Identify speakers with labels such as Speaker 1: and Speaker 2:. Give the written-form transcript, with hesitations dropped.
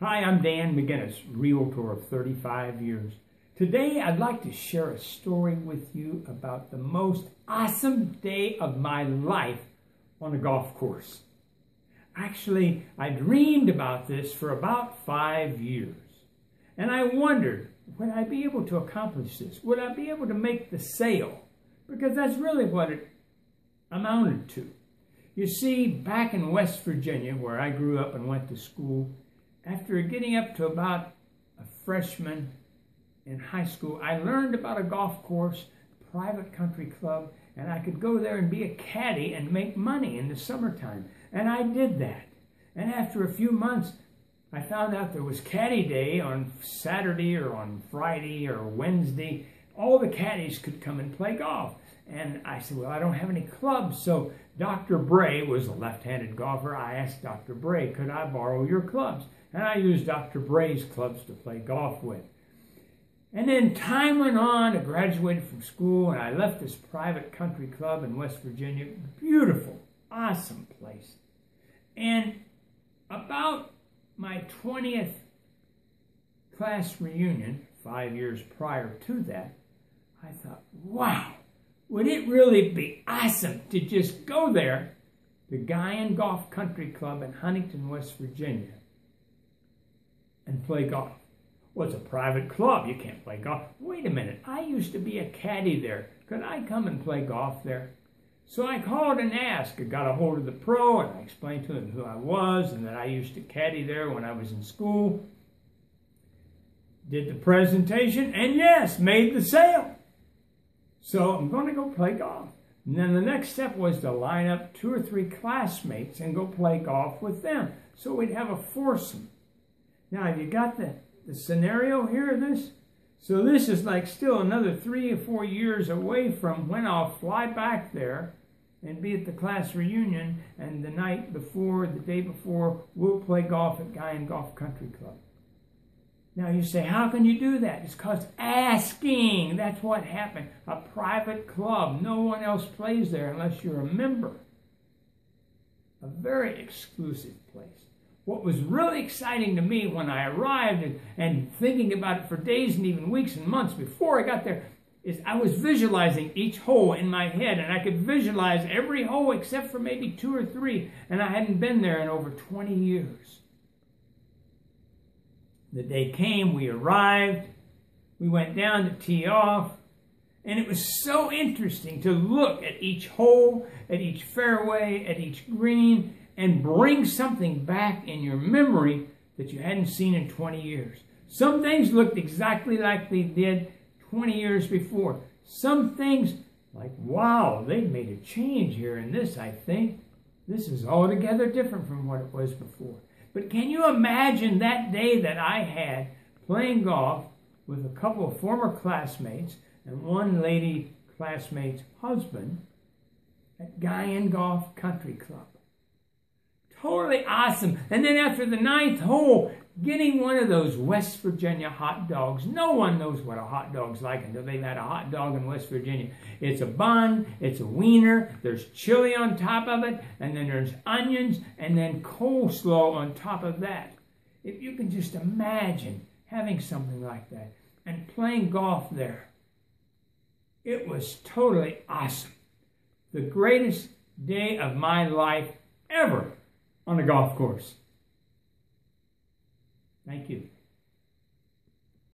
Speaker 1: Hi, I'm Dee McGinnis, Realtor of 35 years. Today, I'd like to share a story with you about the most awesome day of my life on a golf course. Actually, I dreamed about this for about 5 years. And I wondered, would I be able to accomplish this? Would I be able to make the sale? Because that's really what it amounted to. You see, back in West Virginia, where I grew up and went to school, after getting up to about a freshman in high school, I learned about a golf course, private country club, and I could go there and be a caddy and make money in the summertime. And I did that. And after a few months, I found out there was caddy day on Saturday or on Friday or Wednesday. All the caddies could come and play golf. And I said, well, I don't have any clubs. So Dr. Bray was a left-handed golfer. I asked Dr. Bray, could I borrow your clubs? And I used Dr. Bray's clubs to play golf with. And then time went on. I graduated from school, and I left this private country club in West Virginia. Beautiful, awesome place. And about my 20th class reunion, 5 years prior to that, I thought, wow, would it really be awesome to just go there, the Guyan Golf Country Club in Huntington, West Virginia, and play golf? Well, it's a private club. You can't play golf. Wait a minute. I used to be a caddy there. Could I come and play golf there? So I called and asked. I got a hold of the pro, and I explained to him who I was and that I used to caddy there when I was in school. Did the presentation, and yes, made the sale. So I'm going to go play golf. And then the next step was to line up 2 or 3 classmates and go play golf with them. So we'd have a foursome. Now, have you got the scenario here of this? So this is like still another 3 or 4 years away from when I'll fly back there and be at the class reunion, and the night before, the day before, we'll play golf at Guyan Golf Country Club. Now you say, how can you do that? It's because asking. That's what happened. A private club. No one else plays there unless you're a member. A very exclusive place. What was really exciting to me when I arrived and thinking about it for days and even weeks and months before I got there is I was visualizing each hole in my head, and I could visualize every hole except for maybe 2 or 3, and I hadn't been there in over 20 years. The day came, we arrived, we went down to tee off, and it was so interesting to look at each hole, at each fairway, at each green, and bring something back in your memory that you hadn't seen in 20 years. Some things looked exactly like they did 20 years before. Some things, like, wow, they've made a change here in this, I think. This is altogether different from what it was before. But can you imagine that day that I had playing golf with a couple of former classmates and one lady classmate's husband at Guyan Golf Country Club? Totally awesome. And then after the 9th hole, getting one of those West Virginia hot dogs. No one knows what a hot dog's like until they've had a hot dog in West Virginia. It's a bun, it's a wiener, there's chili on top of it, and then there's onions, and then coleslaw on top of that. If you can just imagine having something like that and playing golf there. It was totally awesome. The greatest day of my life ever on a golf course. Thank you.